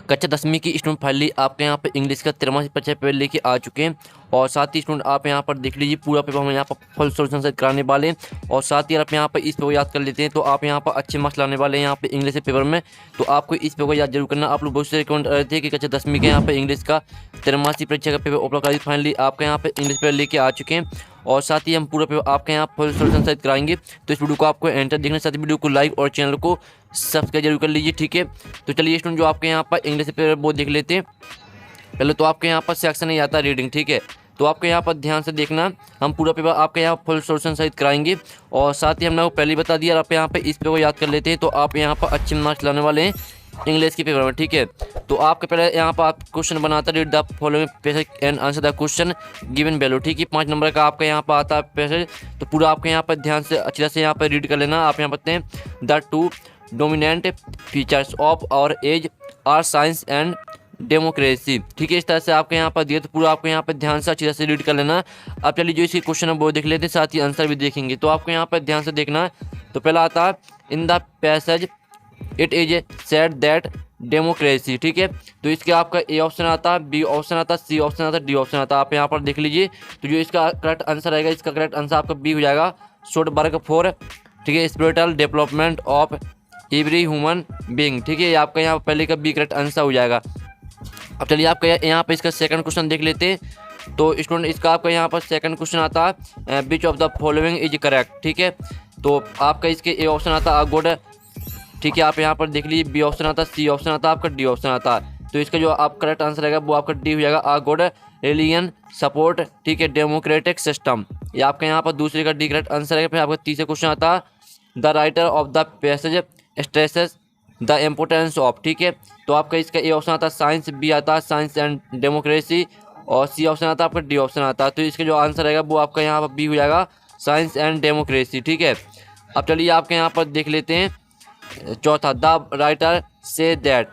कक्षा 10वीं की स्टूडेंट फाइनली आपके यहाँ पे इंग्लिश का 53% पेपर लेके आ चुके हैं। और साथ ही स्टूडेंट आप यहाँ पर देख लीजिए, पूरा पेपर हम यहाँ पर फुल सॉल्यूशन से कराने वाले हैं। और साथ ही आप यहाँ पर इस पेपर याद कर लेते हैं तो आप यहाँ पर अच्छे मार्क्स लाने वाले हैं यहाँ पे इंग्लिश के पेपर में। तो आपको इस पेपर याद जरूर करना। आप लोग बहुत से रिकमेंड रहे थे कि कक्षा 10वीं के यहाँ पर इंग्लिश का 53 परीक्षा का पेपर उपलब्ध करा दी। फाइनली आपके यहाँ पे इंग्लिश पेपर लेके आ चुके हैं और साथ ही हम पूरा पेपर आपके यहाँ फुल सॉल्यूशन सहित कराएंगे। तो इस वीडियो को आपको एंटर देखने साथ ही वीडियो को लाइक और चैनल को सब्सक्राइब जरूर कर लीजिए, ठीक है। तो चलिए स्टूडेंट, जो आपके यहाँ पर इंग्लिश पेपर वो देख लेते हैं। पहले तो आपके यहाँ पर सेक्शन नहीं आता रीडिंग, ठीक है। तो आपके यहाँ पर ध्यान से देखना, हम पूरा पेपर आपके यहाँ फुल सॉल्यूशन सहित कराएंगे। और साथ ही हमने वो पहले बता दिया, आप यहाँ पे इस पेपर को याद कर लेते हैं तो आप यहाँ पर अच्छे मार्क्स लाने वाले हैं इंग्लिश के पेपर में, ठीक है। तो आपके पहले यहाँ पर आप क्वेश्चन बनाता read the following passage and answer the question given value, ठीक है। 5 नंबर का आपका यहाँ पर आता है पैसेज। तो पूरा आपके यहाँ पर ध्यान से अच्छी तरह से यहाँ पर रीड कर लेना। आप यहाँ पढ़ते हैं the two dominant features of our age are science and democracy, ठीक है। इस तरह से आपके यहाँ पर दिए, तो पूरा आपको यहाँ पर ध्यान से अच्छी तरह से रीड कर लेना। अब चलिए जो इसकी क्वेश्चन है वो देख लेते हैं, साथ ही आंसर भी देखेंगे। तो आपको यहाँ पर ध्यान से देखना। तो पहला आता है in the passage it is said that democracy, ठीक है। तो इसके आपका ए ऑप्शन आता है, बी ऑप्शन आता है, सी ऑप्शन आता है, डी ऑप्शन आता है। आप यहाँ पर देख लीजिए। तो जो इसका करेक्ट आंसर आएगा, इसका करेक्ट आंसर आपका बी हो जाएगा, सोडबर्ग 4, ठीक है, spiritual development of every human being, ठीक है। आपका यहाँ पहले का बी करेक्ट आंसर हो जाएगा। अब चलिए आपका यहाँ पे इसका सेकंड क्वेश्चन देख लेते हैं। तो स्टूडेंट इसका आपका यहाँ पर सेकंड क्वेश्चन आता है which of the following is correct, ठीक है। तो आपका इसके ए ऑप्शन आता है गुड, ठीक है। आप यहाँ पर देख लीजिए, बी ऑप्शन आता है, सी ऑप्शन आता है, आपका डी ऑप्शन आता है। तो इसका जो आप करेक्ट आंसर रहेगा वो आपका डी हो जाएगा, आ गुड रिलीजन सपोर्ट, ठीक है, डेमोक्रेटिक सिस्टम। ये आपका यहाँ पर दूसरे का डी करेक्ट आंसर रहेगा। फिर आपका तीसरा क्वेश्चन आता है the writer of the passage stresses the importance of, ठीक है। तो आपका इसका ए ऑप्शन आता है साइंस, बी आता है साइंस एंड डेमोक्रेसी, और सी ऑप्शन आता है आपका, डी ऑप्शन आता है। तो इसका जो आंसर रहेगा वो आपका यहाँ पर बी हो जाएगा, साइंस एंड डेमोक्रेसी, ठीक है। अब चलिए आपके यहाँ पर देख लेते हैं चौथा द राइटर से दैट।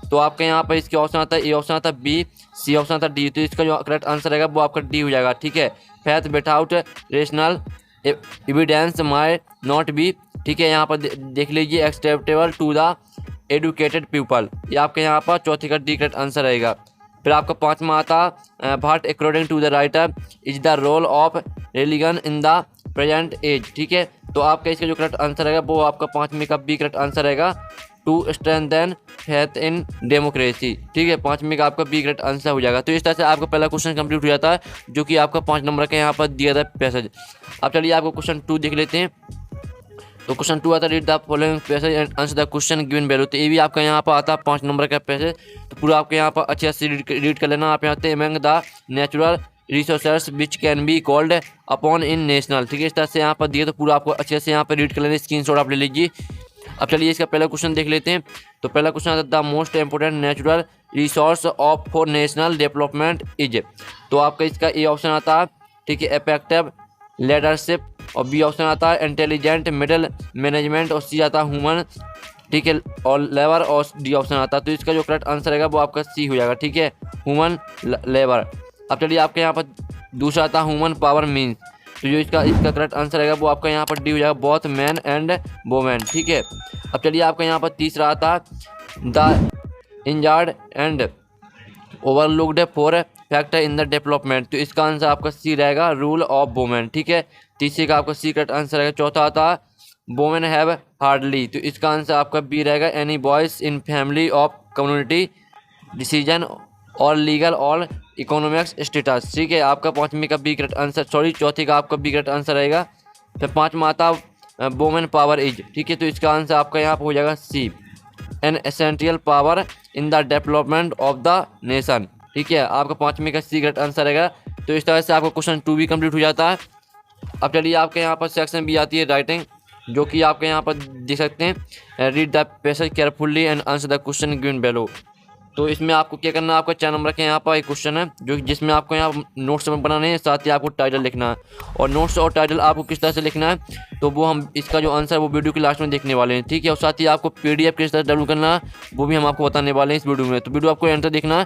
तो आपके यहाँ पर इसके ऑप्शन आता है, ए ऑप्शन आता है, बी, सी ऑप्शन आता है, डी। तो इसका जो करेक्ट आंसर रहेगा वो आपका डी हो जाएगा, ठीक है। Faith without rational evidence may not be, ठीक है। यहाँ पर देख लीजिए acceptable to the educated people. ये आपके यहाँ पर चौथे का डी करेक्ट आंसर रहेगा। फिर आपका पांचवा आता but according to the writer is the role of religion in the present age, ठीक है। तो आपका इसका जो करेक्ट आंसर रहेगा वो आपका पांचवें का बी करेक्ट आंसर रहेगा, to strengthen faith in democracy, ठीक है। पांचवें का आपका बी करेक्ट आंसर हो जाएगा। तो इस तरह से आपका पहला क्वेश्चन कंप्लीट हो जाता है, जो कि आपका 5 नंबर का यहाँ पर दिया था पैसेज। अब चलिए आपको क्वेश्चन 2 देख लेते हैं। तो क्वेश्चन 2 आता है read the following passage and answer the question given value. तो ये भी आपका यहाँ पर आता है 5 नंबर का पैसेज। तो पूरा आपके यहाँ पर अच्छे से रीड कर लेना। आप यहाँ पे among the natural resources which can be called upon in national, ठीक है। इस तरह से यहाँ पर दिए, तो पूरा आपको अच्छे से यहाँ पर रीड कर लेना, स्क्रीनशॉट आप ले लीजिए। अब चलिए इसका पहला क्वेश्चन देख लेते हैं। तो पहला क्वेश्चन आता है the most important natural resource of for national development is. तो आपका इसका ए ऑप्शन आता है, ठीक है, इफेक्टिव लीडरशिप, और बी ऑप्शन आता है इंटेलिजेंट मिडिल मैनेजमेंट, और सी आता है ह्यूमन, ठीक है, और लेबर, और डी ऑप्शन आता है। तो इसका जो करेक्ट आंसर रहेगा वो आपका सी हो जाएगा, ठीक है, ह्यूमन लेबर। अब चलिए आपके यहाँ पर दूसरा आता है ह्यूमन पावर मीन्स। तो जो इसका करेक्ट आंसर रहेगा वो आपका यहाँ पर डी हो जाएगा, बोथ मैन एंड वोमेन, ठीक है। अब चलिए आपका यहाँ पर तीसरा आता है the injured and overlooked for factor in the development. तो इसका आंसर आपका सी रहेगा, रूल ऑफ वोमेन, ठीक है। तीसरे का आपका सी करेक्ट आंसर रहेगा। चौथा आता है वोमेन हैव हार्डली। तो इसका आंसर आपका बी रहेगा, any voice in family of community decision और लीगल और इकोनॉमिक्स स्टेटस, ठीक है। आपका पाँचवीं का बी करेक्ट आंसर, चौथे का आपका बी करेक्ट आंसर रहेगा। फिर पाँचवा आता वोमेन पावर इज, ठीक है। तो इसका आंसर आपका यहाँ पर हो जाएगा सी, an essential power in the development of the nation, ठीक है। आपका पाँचवीं का सी करेक्ट आंसर रहेगा। तो इस तरह से आपका क्वेश्चन 2 भी कंप्लीट हो जाता है। अब चलिए आपके यहाँ पर सेक्शन भी आती है राइटिंग, जो कि आपके यहाँ पर देख सकते हैं read the passage carefully and answer the question given below. तो इसमें आपको क्या करना है, आपका 4 नंबर के यहाँ पर एक क्वेश्चन है जो जिसमें आपको यहाँ नोट्स में बनाने हैं, साथ ही आपको टाइटल लिखना है। और नोट्स और टाइटल आपको किस तरह से लिखना है तो वो हम इसका जो आंसर वो वीडियो के लास्ट में देखने वाले हैं, ठीक है। और साथ ही आपको PDF किस तरह डाउनलोड करना है वो भी हम आपको बताने वाले हैं इस वीडियो में। तो वीडियो आपको एंटर देखना है,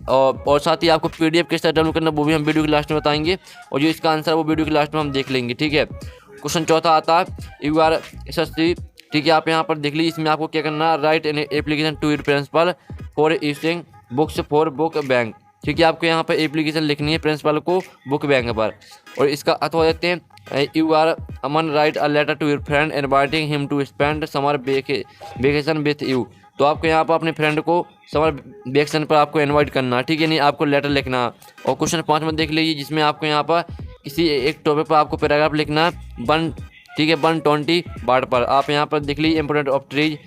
और साथ ही आपको PDF किस तरह डाउनलोड करना है वो भी हम वीडियो के लास्ट में बताएंगे, और जो इसका आंसर है वो वीडियो के लास्ट में हम देख लेंगे, ठीक है। क्वेश्चन चौथा आता है यू आर एसएससी, ठीक है। आप यहाँ पर देख लीजिए, इसमें आपको क्या करना है, write an application to your principal for issuing books for book bank. ठीक है, आपको यहाँ पर एप्लीकेशन लिखनी है प्रिंसिपल को बुक बैंक पर, और इसका अर्थ हो जाते हैं you are Aman write a letter to your friend inviting him to spend summer vacation with you. तो आपको यहाँ पर अपने फ्रेंड को समर वेकेशन पर आपको इनवाइट करना, ठीक है, नहीं आपको लेटर लिखना। और क्वेश्चन 5 में देख लीजिए, जिसमें आपको यहाँ पर किसी एक टॉपिक पर आपको पैराग्राफ लिखना है 1, ठीक है, 120 वर्ड पर। आप यहाँ पर देख लीजिए important of trees,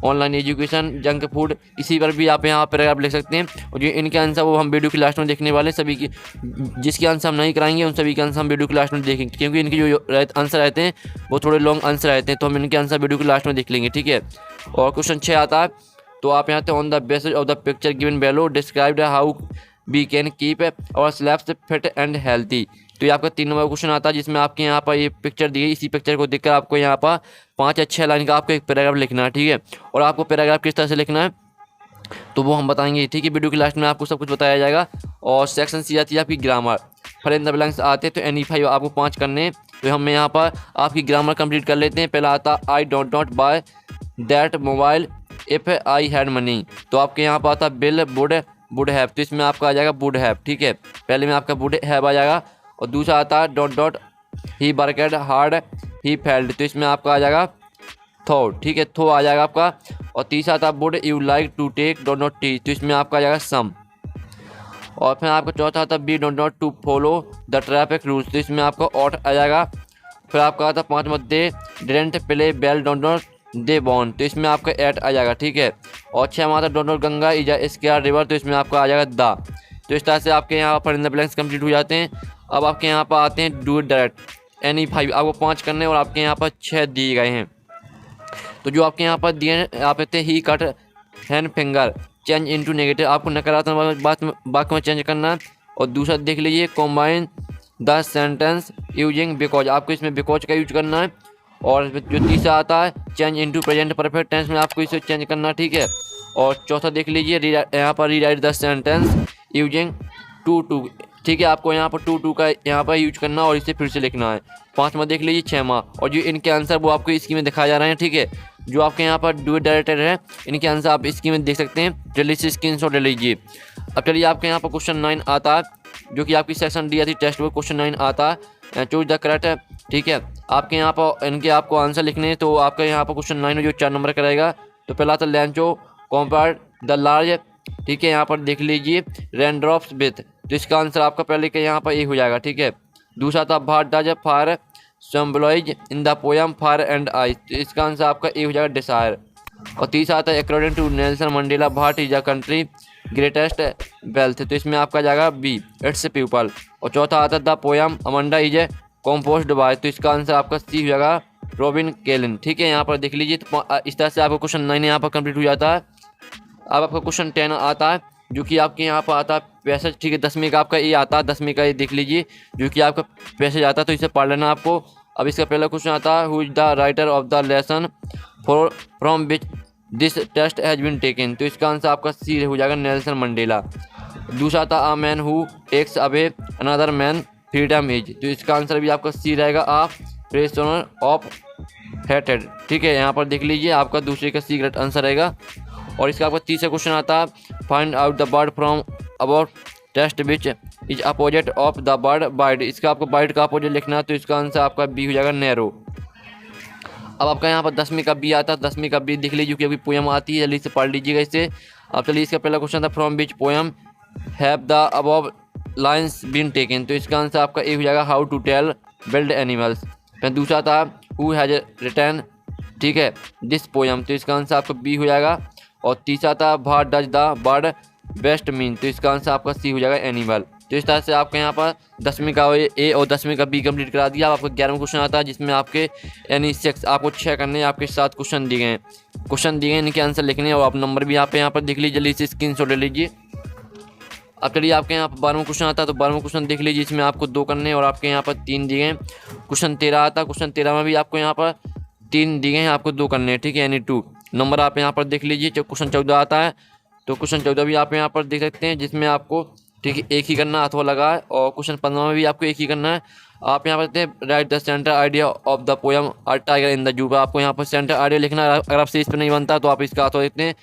online education, junk food, इसी पर भी आप यहाँ पैराग्राफ लिख सकते हैं। और जो इनके आंसर वो हम वीडियो की लास्ट में देखने वाले सभी की, जिसके आंसर हम नहीं कराएंगे उन सभी के आंसर हम वीडियो की लास्ट में देखेंगे, क्योंकि इनके जो आंसर रहते हैं वो थोड़े लॉन्ग आंसर रहते हैं, तो हम इनके आंसर वीडियो की लास्ट में देख लेंगे, ठीक है। और क्वेश्चन 6 आता है, तो आप यहाँ पे on the basis of the picture given below describe how we can keep ourselves fit and healthy. तो ये आपका 3 नंबर क्वेश्चन आता है, जिसमें आपके यहाँ पर ये पिक्चर दी है, इसी पिक्चर को देखकर आपको यहाँ पर 5 या 6 लाइन का आपको एक पैराग्राफ लिखना है, ठीक है। और आपको पैराग्राफ किस तरह से लिखना है तो वो हम बताएंगे, ठीक है, वीडियो की लास्ट में आपको सब कुछ बताया जाएगा। और सेक्शन सी आती है आपकी ग्रामर, फिर इन द ब्लैंक्स आते हैं, तो NE5 आपको 5 करने। तो हम यहाँ पर आपकी ग्रामर कंप्लीट कर लेते हैं। पहला आता I don't not by that mobile if I had money. तो आपके यहाँ पर आता बिल वुड हैव, तो इसमें आपका आ जाएगा वुड हैव, ठीक है, पहले में आपका वुड हैव आ जाएगा। और दूसरा आता है dot he worked hard he failed, तो इसमें आपका आ जाएगा थो, ठीक है, थो आ जाएगा आपका। और तीसरा आता है would you like to take dot tea, तो इसमें आपका आ जाएगा सम। और फिर आपका चौथा आता है be dot to follow the traffic rules, तो इसमें आपका ऑट आ जाएगा। फिर आपका आता है 5 they didn't play bell dot they bon, तो इसमें आपका एट आ जाएगा, ठीक है। और 6 आता है dot Ganga is square river, तो इसमें आपका आ जाएगा द। तो इस तरह से आपके यहाँ पर इन द ब्लैंक्स कंप्लीट हो जाते हैं। अब आपके यहाँ पर आते हैं डू इट डायरेक्ट, NE5 आपको 5 करने और आपके यहाँ पर 6 दिए गए हैं। तो जो आपके यहाँ पर दिए हैं, आप कहते हैं he cut hand finger change into negative, आपको नकारात्मक वाक्य में चेंज करना है। और दूसरा देख लीजिए combine the sentence using because, आपको इसमें बिकॉज का यूज करना है। और जो तीसरा आता है change into present perfect tense में आपको इसे चेंज करना, ठीक है। और चौथा देख लीजिए यहाँ पर rewrite the sentence using to, ठीक है, आपको यहाँ पर टू का यहाँ पर यूज करना और इसे फिर से लिखना है। 5वां देख लीजिए 6वां, और जो इनके आंसर वो आपको इसकी में दिखाए जा रहे हैं, ठीक है। जो आपके यहाँ पर डू इट डायरेक्टेड है, इनके आंसर आप इसकी में देख सकते हैं, जल्दी से स्क्रीनशॉट ले लीजिए। अब चलिए आपके यहाँ पर क्वेश्चन 9 आता है, जो कि आपकी सेक्शन डी आती टेस्ट बुक, क्वेश्चन 9 आता है चूज द करेक्ट, ठीक है। आपके यहाँ पर इनके आपको आंसर लिखने हैं, तो आपका यहाँ पर क्वेश्चन 9 में जो 4 नंबर का रहेगा, तो पहला था लैंचो कंपेयर द लार्ज, ठीक है, यहाँ पर देख लीजिए रेनड्रॉप्स विथ, तो इसका आंसर आपका पहले के यहाँ पर ए हो जाएगा, ठीक है। दूसरा था what does fire symbolise in the poem Fire and Ice, तो इसका आंसर आपका ए हो जाएगा डिसायर। और तीसरा था according to Nelson Mandela what is the country greatest wealth, तो इसमें आपका जाएगा बी इट्स पीपल। और चौथा आता the poem Amanda is a composed by, तो इसका आंसर आपका सी हो जाएगा रॉबिन केलन, ठीक है, यहाँ पर देख लीजिए। तो इस तरह से आपका क्वेश्चन 9 यहाँ पर कंप्लीट हो जाता है। अब आपका क्वेश्चन 10 आता है, जो कि आपके यहाँ पर आता है पैसेज, ठीक है, 10वीं का आपका ये आता है, 10वीं का ये देख लीजिए, जो कि आपका पैसेज आता है, तो इसे पढ़ लेना आपको। अब इसका पहला क्वेश्चन आता है who is the writer of the lesson from which this text has been taken, तो इसका आंसर आपका सी हो जाएगा नेल्सन मंडेला। दूसरा था a man who takes away another man freedom is, तो इसका आंसर भी आपका सी रहेगा आ प्रिजनर ऑफ हेटेड, ठीक है, यहाँ पर देख लीजिए आपका दूसरे का सी करेक्ट आंसर रहेगा। और इसका आपका तीसरा क्वेश्चन आता है find out the word from above text which is opposite of the word bide, इसका आपको बाइड का अपोजिट लिखना है, तो इसका आंसर आपका बी हो जाएगा नैरो। अब आपका यहाँ पर 10वीं का बी आता है, 10वीं का बी देख लीजिए, क्योंकि अभी पोयम आती है, जल्दी से पढ़ लीजिएगा इसे। अब चलिए इसका पहला क्वेश्चन था from which poem have the above lines been taken, तो इसका आंसर आपका ए हो जाएगा how to tell wild animals. फिर दूसरा था हु हैज रिटन, ठीक है, दिस पोयम, तो इसका आंसर आपका बी हो जाएगा। और तीसरा था what does the word best mean, तो इसका आंसर आपका सी हो जाएगा एनिमल। तो इस तरह से आपके यहाँ पर 10वीं का ए और 10वीं का बी कंप्लीट करा दिया। अब आपका 11वां क्वेश्चन आता है, जिसमें आपके यानी 6 आपको 6 करने, आपके 7 क्वेश्चन दिए गए हैं, इनके आंसर लिखने और आप नंबर भी यहाँ पर देख लीजिए, जल्दी से स्क्रीनशॉट ले लीजिए। अब चलिए आपके यहाँ पर 12वां क्वेश्चन आता है, तो 12वां क्वेश्चन देख लीजिए, इसमें आपको 2 करने और आपके यहाँ पर 3 दिए हैं। क्वेश्चन 13 आता है, क्वेश्चन 13 में भी आपको यहाँ पर 3 दिए हैं, आपको 2 करने हैं, ठीक है, यानी 2 नंबर आप यहाँ पर देख लीजिए। क्वेश्चन 14 आता है, तो क्वेश्चन 14 भी आप यहाँ पर देख सकते हैं, जिसमें आपको ठीक है एक ही करना अथवा लगा है। और क्वेश्चन 15 में भी आपको एक ही करना है। आप यहाँ पर देखते हैं right the centre idea of the poem a tiger in the zoo, आपको यहाँ पर सेंटर आइडिया लिखना है। अगर आपसे इस पर नहीं बनता तो आप इसका अथवा देखते हैं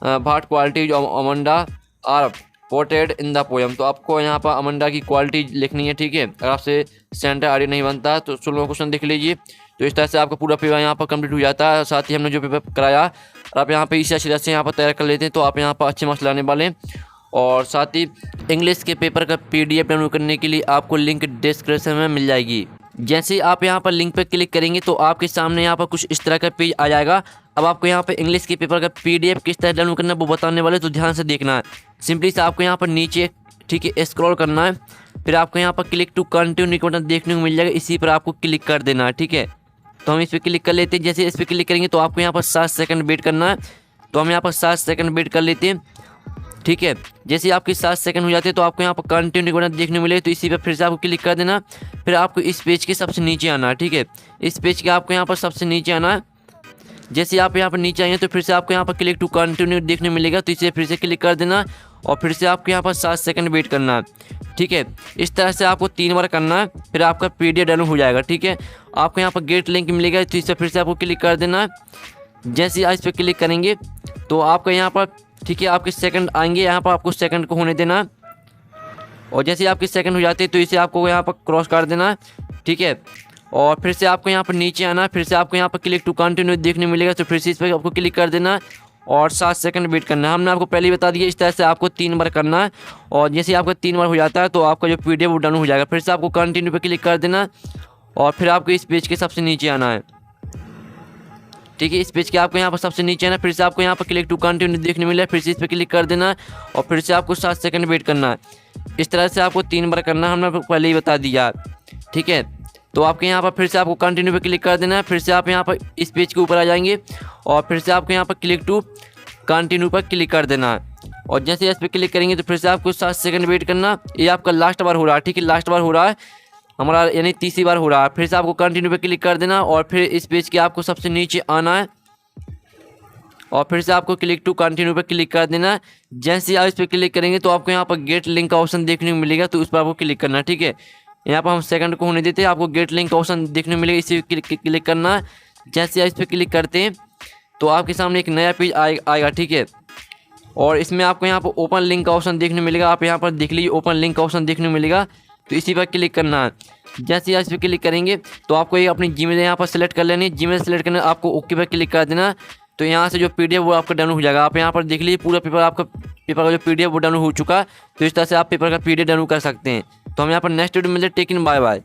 भाट क्वालिटी जो Amanda are portrayed in the poem. तो आपको यहाँ पर अमंडा की क्वालिटी लिखनी है, ठीक है। अगर आपसे सेंटर आर्टिकल नहीं बनता तो 16वां क्वेश्चन देख लीजिए। तो इस तरह से आपका पूरा पेपर यहाँ पर कंप्लीट हो जाता है। साथ ही हमने जो पेपर कराया आप यहाँ पे इसी अच्छी से यहाँ पर तैयार कर लेते हैं तो आप यहाँ पर अच्छे मार्क्स लाने वाले हैं। और साथ ही इंग्लिश के पेपर का PDF डाउनलोड करने के लिए आपको लिंक डिस्क्रिप्शन में मिल जाएगी। जैसे ही आप यहाँ पर लिंक पर क्लिक करेंगे तो आपके सामने यहाँ पर कुछ इस तरह का पेज आ जाएगा। अब आपको यहाँ पर इंग्लिश के पेपर का PDF किस तरह डाउनलोड करना है वो बताने वाले, तो ध्यान से देखना है। सिंपली से आपको यहाँ पर नीचे, ठीक है, स्क्रॉल करना है। फिर आपको यहाँ पर क्लिक टू कंटिन्यू बटन देखने को मिल जाएगा, इसी पर आपको क्लिक कर देना है, ठीक है। तो हम इस पर क्लिक कर लेते हैं। जैसे इस पर क्लिक करेंगे तो आपको यहाँ पर 7 सेकंड वेट करना है। तो हम यहाँ पर 7 सेकंड वेट कर लेते हैं, ठीक है। जैसे आपके 7 सेकंड हो जाते हैं तो आपको यहाँ पर कंटिन्यू बटन देखने मिलेगा, तो इसी पर फिर से आपको क्लिक कर देना। फिर आपको इस पेज के सबसे नीचे आना है, ठीक है। इस पेज के आपको यहाँ पर सबसे नीचे आना है। जैसे आप यहाँ पर नीचे आएंगे तो फिर से आपको यहाँ पर क्लिक टू कंटिन्यू देखने मिलेगा, तो इसे फिर से क्लिक कर देना और फिर से आपको यहाँ पर 7 सेकंड वेट करना है, ठीक है। इस तरह से आपको 3 बार करना है, फिर आपका PDF डाउनलोड हो जाएगा, ठीक है। आपको यहाँ पर गेट लिंक मिलेगा, तो इसे फिर से आपको क्लिक कर देना है। जैसे आप इस पर क्लिक करेंगे तो आपका यहाँ पर, ठीक है, आपके सेकंड आएंगे, यहाँ पर आपको सेकंड को होने देना। और जैसे आपके सेकंड हो जाते हैं तो इसे आपको यहाँ पर क्रॉस कर देना, ठीक है। और फिर से आपको यहाँ पर नीचे आना, फिर से आपको यहाँ पर क्लिक टू कंटिन्यू देखने मिलेगा, तो फिर से इस पर आपको क्लिक कर देना और 7 सेकंड वेट करना है। हमने आपको पहले ही बता दिया, इस तरह से आपको 3 बार करना है। और जैसे आपका 3 बार हो जाता है तो आपका जो PDF वो डाउनलोड हो जाएगा। फिर से आपको कंटिन्यू पर क्लिक कर देना और फिर आपको इस पेज के सबसे नीचे आना है, ठीक है। इस पेज के आपको यहाँ पर सबसे नीचे आना, फिर से आपको यहाँ पर क्लिक टू कंटिन्यू देखने मिला, फिर से इस पर क्लिक कर देना और फिर से आपको 7 सेकंड वेट करना है। इस तरह से आपको 3 बार करना है, हमने आपको पहले ही बता दिया, ठीक है। तो आपके यहाँ पर फिर से आपको कंटिन्यू पे क्लिक कर देना है। फिर से आप यहाँ पर इस पेज के ऊपर आ जाएंगे और फिर से आपको यहाँ पर क्लिक टू कंटिन्यू पर क्लिक कर देना है। और जैसे इस पर क्लिक करेंगे तो फिर से आपको 7 सेकंड वेट करना। ये आपका लास्ट बार हो रहा है, ठीक है, लास्ट बार हो रहा है हमारा, यानी तीसरी बार हो रहा है। फिर से आपको कंटिन्यू पे क्लिक कर देना और फिर इस पेज के आपको सबसे नीचे आना है और फिर से आपको क्लिक टू कंटिन्यू पे क्लिक कर देना। जैसे आप इस पर क्लिक करेंगे तो आपको यहाँ पर गेट लिंक का ऑप्शन देखने को मिलेगा, तो उस पर आपको क्लिक करना, ठीक है। यहाँ पर हम सेकंड को होने देते हैं, आपको गेट लिंक का ऑप्शन देखने को मिलेगा, इसी पर क्लिक करना। जैसे आप इस पर क्लिक करते हैं तो आपके सामने एक नया पेज आएगा, ठीक है। और इसमें आपको यहाँ पर ओपन लिंक का ऑप्शन देखने मिलेगा, आप यहाँ पर देख लीजिए ओपन लिंक का ऑप्शन देखने मिलेगा, तो इसी पर क्लिक करना है। जैसे आप इस पर क्लिक करेंगे तो आपको ये अपनी जीमेल यहाँ पर सेलेक्ट कर लेनी है। जीमेल सेलेक्ट करना आपको ओके पर क्लिक कर देना, तो यहाँ से जो PDF वो आपका डाउनलोड हो जाएगा। आप यहाँ पर देख लीजिए पूरा पेपर आपका, पेपर का जो PDF वो डाउनलोड हो चुका है। तो इस तरह से आप पेपर का PDF डाउनलोड कर सकते हैं। तो हम यहाँ पर नेक्स्ट वीडियो में मिलते हैं, टेक इन, बाय बाय।